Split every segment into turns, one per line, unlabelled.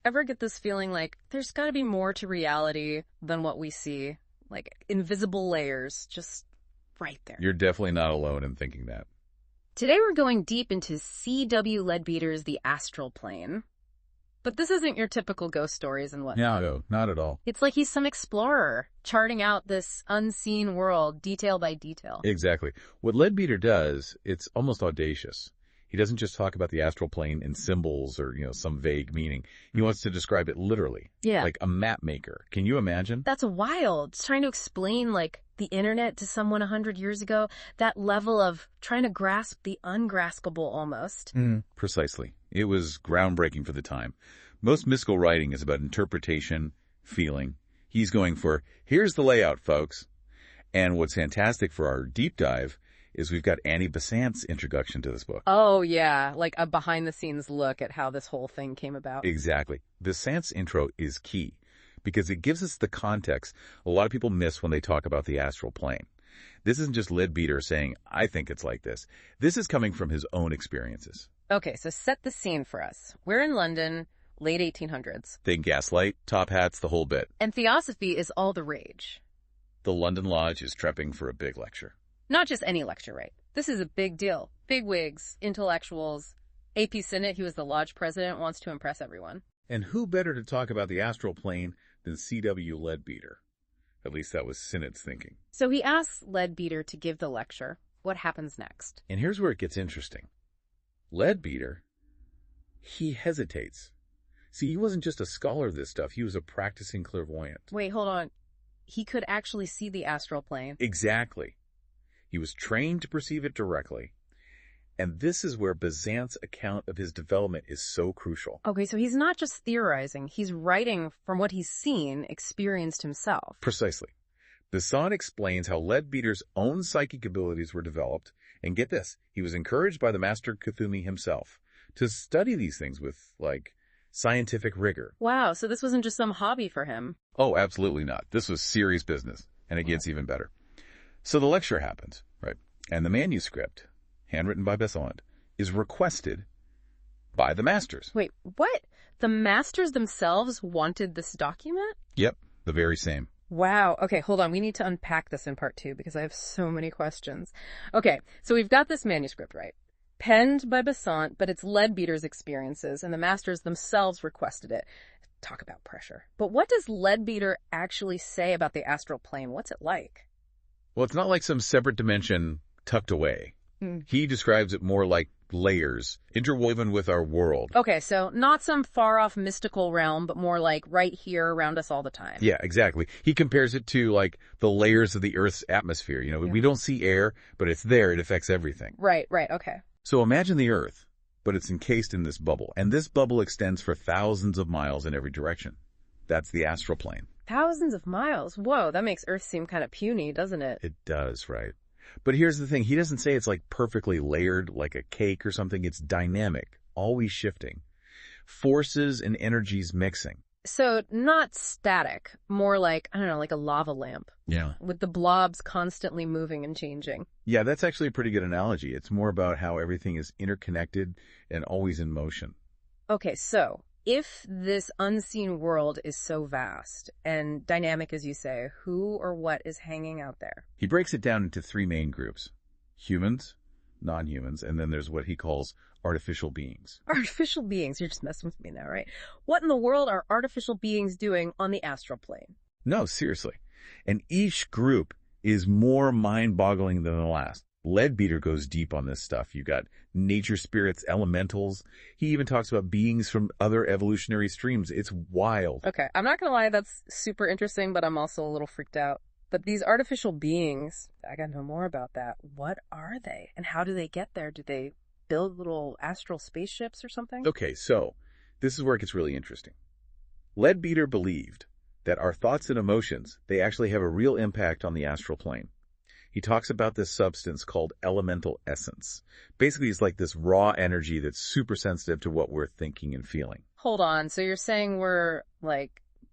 ever get this feeling like there's got to be more to reality than what we see? Like invisible layers just right there.
You're definitely not alone in thinking that.
Today we're going deep into C.W. Leadbeater's The Astral Plane. But this isn't your typical ghost stories and whatnot.
No, not at all.
It's like he's some explorer, charting out this unseen world detail by detail.
Exactly. What Leadbeater does, it's almost audacious. He doesn't just talk about the astral plane in symbols or, some vague meaning. He wants to describe it literally.
Yeah.
Like a map maker. Can you imagine?
That's wild. It's trying to explain, like, the internet to someone 100 years ago. That level of trying to grasp the ungraspable almost.
Precisely. It was groundbreaking for the time. Most mystical writing is about interpretation, feeling. He's going for, here's the layout, folks. And what's fantastic for our deep dive is we've got Annie Besant's introduction to this book.
Oh, yeah. Like a behind-the-scenes look at how this whole thing came about.
Exactly. Besant's intro is key because it gives us the context a lot of people miss when they talk about the astral plane. This isn't just Leadbeater saying, I think it's like this. This is coming from his own experiences.
Okay, so set the scene for us. We're in London, late 1800s.
Think gaslight, top hats, the whole bit.
And Theosophy is all the rage.
The London Lodge is prepping for a big lecture.
Not just any lecture, right? This is a big deal. Big wigs, intellectuals. AP Synod, he was the lodge president, wants to impress everyone.
And who better to talk about the astral plane than C.W. Leadbeater? At least that was Synod's thinking.
So he asks Leadbeater to give the lecture. What happens next?
And here's where it gets interesting. Leadbeater, he hesitates. See, he wasn't just a scholar of this stuff. He was a practicing clairvoyant.
Wait, hold on. He could actually see the astral plane.
Exactly. He was trained to perceive it directly. And this is where Besant's account of his development is so crucial.
Okay, so he's not just theorizing. He's writing from what he's seen, experienced himself.
Precisely. Besant explains how Leadbeater's own psychic abilities were developed. And get this, he was encouraged by the Master Kuthumi himself to study these things with, scientific rigor.
Wow, so this wasn't just some hobby for him.
Oh, absolutely not. This was serious business. And it gets even better. So the lecture happens, right? And the manuscript, handwritten by Besant, is requested by the masters.
Wait, what? The masters themselves wanted this document?
Yep, the very same.
Wow. Okay, hold on. We need to unpack this in part 2 because I have so many questions. Okay, so we've got this manuscript, right? Penned by Besant, but it's Leadbeater's experiences, and the masters themselves requested it. Talk about pressure. But what does Leadbeater actually say about the astral plane? What's it like?
Well, it's not like some separate dimension tucked away. He describes it more like layers, interwoven with our world.
Okay, so not some far-off mystical realm, but more like right here around us all the time.
Yeah, exactly. He compares it to, the layers of the Earth's atmosphere. We don't see air, but it's there. It affects everything.
Right, okay.
So imagine the Earth, but it's encased in this bubble. And this bubble extends for thousands of miles in every direction. That's the astral plane.
Thousands of miles? Whoa, that makes Earth seem kind of puny, doesn't it?
It does, right? But here's the thing. He doesn't say it's perfectly layered like a cake or something. It's dynamic, always shifting. Forces and energies mixing.
So not static, more like, I don't know, like a lava lamp.
Yeah.
With the blobs constantly moving and changing.
Yeah, that's actually a pretty good analogy. It's more about how everything is interconnected and always in motion.
Okay, so if this unseen world is so vast and dynamic, as you say, who or what is hanging out there?
He breaks it down into 3 main groups. Humans, non-humans, and then there's what he calls artificial beings.
Artificial beings? You're just messing with me now, right? What in the world are artificial beings doing on the astral plane?
No, seriously. And each group is more mind-boggling than the last. Leadbeater goes deep on this stuff. You got nature spirits, elementals. He even talks about beings from other evolutionary streams. It's wild.
Okay, I'm not gonna lie, that's super interesting, but I'm also a little freaked out. But these artificial beings, I gotta know more about that. What are they? And how do they get there? Do they build little astral spaceships or something?
Okay, so this is where it gets really interesting. Leadbeater believed that our thoughts and emotions, they actually have a real impact on the astral plane. He talks about this substance called elemental essence. Basically, it's like this raw energy that's super sensitive to what we're thinking and feeling.
Hold on. So you're saying we're,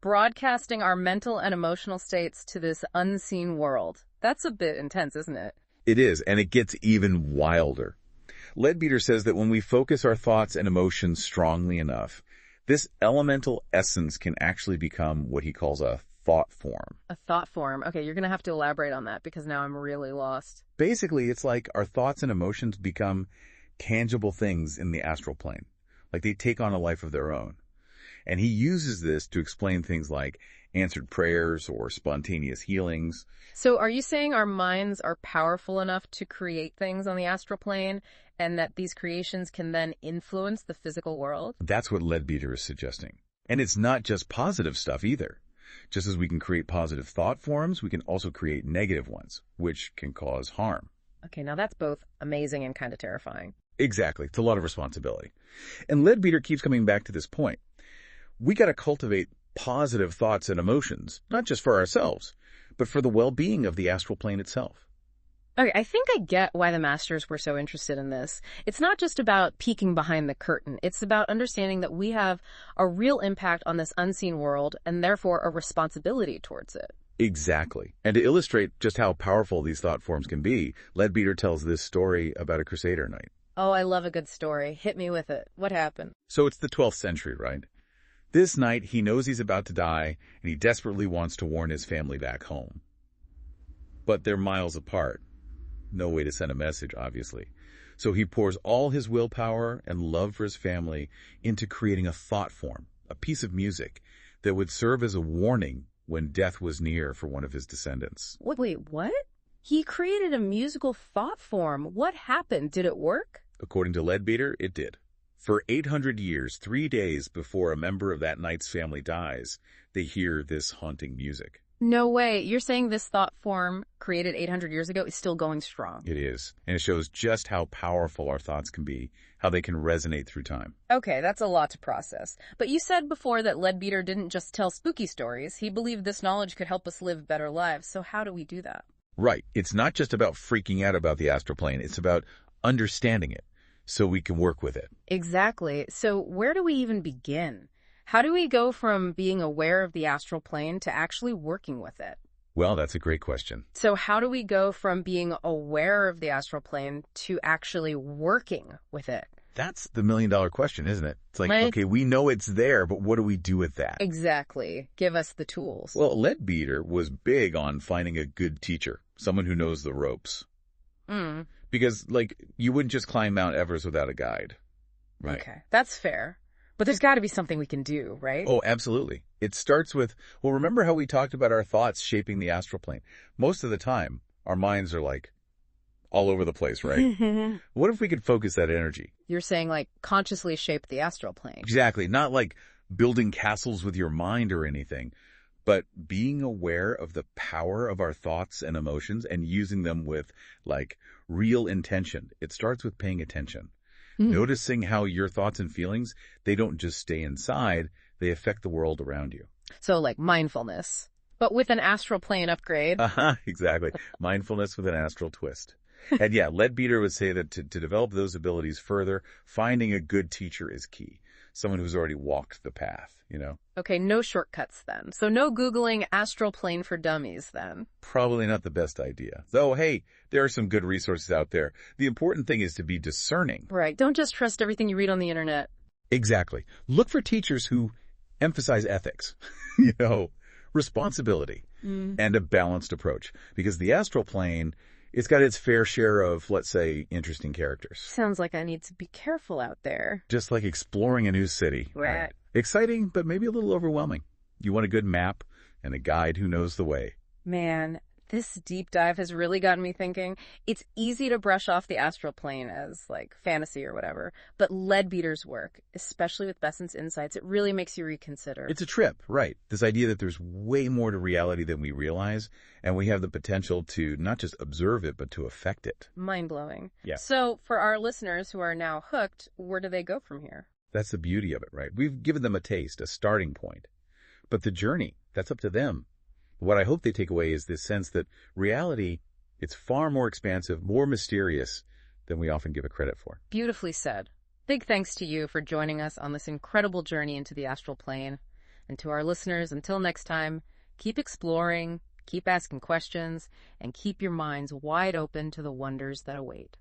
broadcasting our mental and emotional states to this unseen world. That's a bit intense, isn't it?
It is, and it gets even wilder. Leadbeater says that when we focus our thoughts and emotions strongly enough, This elemental essence can actually become what he calls a thought form.
A thought form. Okay, you're going to have to elaborate on that because now I'm really lost.
Basically, it's like our thoughts and emotions become tangible things in the astral plane. Like they take on a life of their own. And he uses this to explain things like answered prayers or spontaneous healings.
So are you saying our minds are powerful enough to create things on the astral plane and that these creations can then influence the physical world?
That's what Leadbeater is suggesting. And it's not just positive stuff either. Just as we can create positive thought forms, we can also create negative ones, which can cause harm.
Okay, now that's both amazing and kind of terrifying.
Exactly. It's a lot of responsibility. And Leadbeater keeps coming back to this point. We got to cultivate positive thoughts and emotions, not just for ourselves, but for the well-being of the astral plane itself.
Okay, I think I get why the masters were so interested in this. It's not just about peeking behind the curtain. It's about understanding that we have a real impact on this unseen world and therefore a responsibility towards it.
Exactly. And to illustrate just how powerful these thought forms can be, Leadbeater tells this story about a Crusader knight.
Oh, I love a good story. Hit me with it. What happened?
So it's the 12th century, right? This night, he knows he's about to die, and he desperately wants to warn his family back home. But they're miles apart. No way to send a message, obviously. So he pours all his willpower and love for his family into creating a thought form, a piece of music, that would serve as a warning when death was near for one of his descendants.
Wait, what? He created a musical thought form. What happened? Did it work?
According to Leadbeater, it did. For 800 years, 3 days before a member of that knight's family dies, they hear this haunting music.
No way. You're saying this thought form created 800 years ago is still going strong?
It is. And it shows just how powerful our thoughts can be, how they can resonate through time.
Okay, that's a lot to process. But you said before that Leadbeater didn't just tell spooky stories. He believed this knowledge could help us live better lives. So how do we do that?
Right. It's not just about freaking out about the astral plane. It's about understanding it so we can work with it.
Exactly. So where do we even begin? How do we go from being aware of the astral plane to actually working with it?
Well, that's a great question.
So how do we go from being aware of the astral plane to actually working with it?
That's the million-dollar question, isn't it? It's like,
Right.
okay, we know it's there, but what do we do with that?
Exactly. Give us the tools.
Well, Leadbeater was big on finding a good teacher, someone who knows the ropes.
Mm,
Because, you wouldn't just climb Mount Everest without a guide. Right.
okay, that's fair. But there's got to be something we can do, right?
Oh, absolutely. It starts with, well, remember how we talked about our thoughts shaping the astral plane? Most of the time, our minds are all over the place, right? What if we could focus that energy?
You're saying consciously shape the astral plane.
Exactly. Not like building castles with your mind or anything, but being aware of the power of our thoughts and emotions and using them with real intention. It starts with paying attention. Noticing how your thoughts and feelings, they don't just stay inside, they affect the world around you.
So mindfulness, but with an astral plane upgrade.
Exactly. Mindfulness with an astral twist. And yeah, Leadbeater would say that to develop those abilities further, finding a good teacher is key. Someone who's already walked the path,
Okay, no shortcuts then. So no Googling astral plane for dummies then.
Probably not the best idea. Though, hey, there are some good resources out there. The important thing is to be discerning.
Right. Don't just trust everything you read on the internet.
Exactly. Look for teachers who emphasize ethics, responsibility, and a balanced approach. Because the astral plane, it's got its fair share of, let's say, interesting characters.
Sounds like I need to be careful out there.
Just like exploring a new city.
Right.
Exciting, but maybe a little overwhelming. You want a good map and a guide who knows the way.
Man, this deep dive has really gotten me thinking. It's easy to brush off the astral plane as fantasy or whatever, but Leadbeater's work, especially with Besant's insights, it really makes you reconsider.
It's a trip, right? This idea that there's way more to reality than we realize, and we have the potential to not just observe it, but to affect it.
Mind-blowing.
Yeah.
So for our listeners who are now hooked, where do they go from here?
That's the beauty of it, right? We've given them a taste, a starting point. But the journey, that's up to them. What I hope they take away is this sense that reality, it's far more expansive, more mysterious than we often give it credit for.
Beautifully said. Big thanks to you for joining us on this incredible journey into the astral plane. And to our listeners, until next time, keep exploring, keep asking questions, and keep your minds wide open to the wonders that await.